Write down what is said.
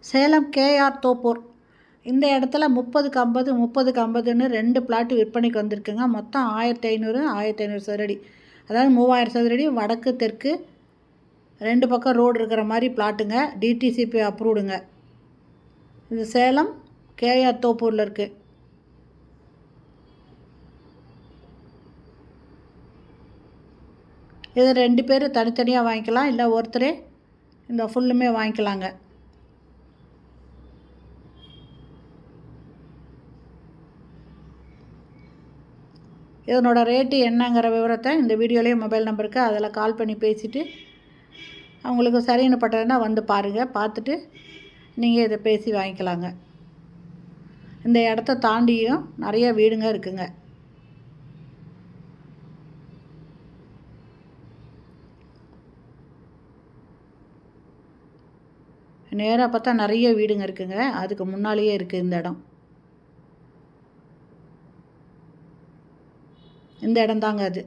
Salem KR Thoppur. இந்த இடத்துல 30க்கு 50 30க்கு 50ன்னு 2 plot விற்பனைக்கு வந்திருக்குங்க. மொத்தம் 1500 1500 சதுரடி, அதாவது 3000 சதுரடி. வடக்கு தெற்கு 2 பக்கம் ரோடு இருக்கிற மாதிரி பிளாட்டுங்க. டிடிசிபி அப்ரூவ்டுங்க. இது சேலம் கேஆர் தோப்பூரில் இருக்குது. இது 2 பேர் தனித்தனியாக வாங்கிக்கலாம், இல்லை ஒருத்தரே இந்த ஃபுல்லுமே வாங்கிக்கலாங்க. இதனோட ரேட்டு என்னங்கிற விவரத்தை இந்த வீடியோலேயே மொபைல் நம்பருக்கு அதில் கால் பண்ணி பேசிவிட்டு அவங்களுக்கு சரின்னு பட்டதுன்னா வந்து பாருங்கள். பார்த்துட்டு நீங்கள் இதை பேசி வாங்கிக்கலாங்க. இந்த இடத்த தாண்டியும் நிறைய வீடுங்க இருக்குங்க. நேராக பார்த்தா நிறைய வீடுங்க இருக்குங்க. அதுக்கு முன்னாலேயே இருக்குது இந்த இடம். இந்த இடம் தாங்க அது.